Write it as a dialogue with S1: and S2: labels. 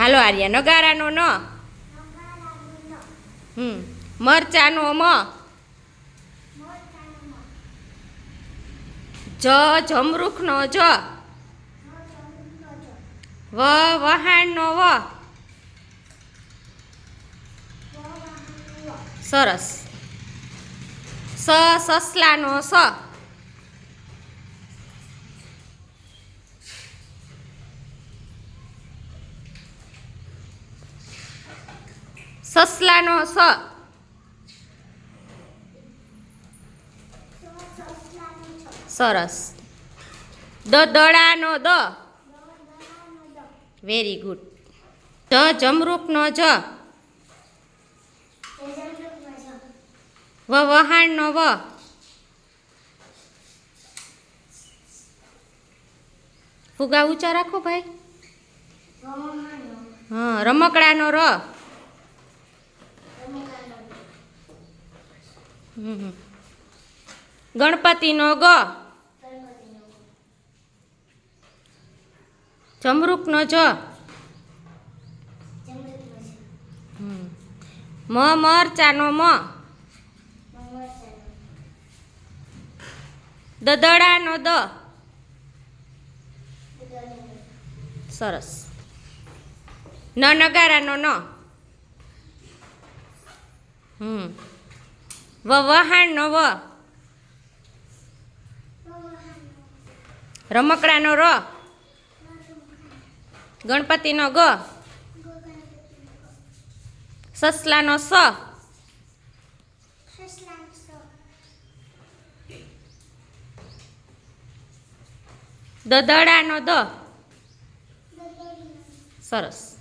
S1: હાલો આર્યા, નગારાનો ન. મરચાનો મ. જમરૂખનો જ. વહાણનો વ. સરસ. સસલાનો સ. સસલાનો સ. સરસ. દડાનો દ. Very good. જમરૂખનો જ. વહાણનો વ. ફુગા ઊંચા રાખો ભાઈ. હા, રમકડાનો ર. ગણપતિનો ગ. જમરૂખનો જ. મરચાનો મ. દડાનો દ. સરસ. નગારાનો ન. વહાણનો વ. રમકડાનો ર. ગણપતિનો ગ. સસલાનો સ. દડાનો દ. સરસ.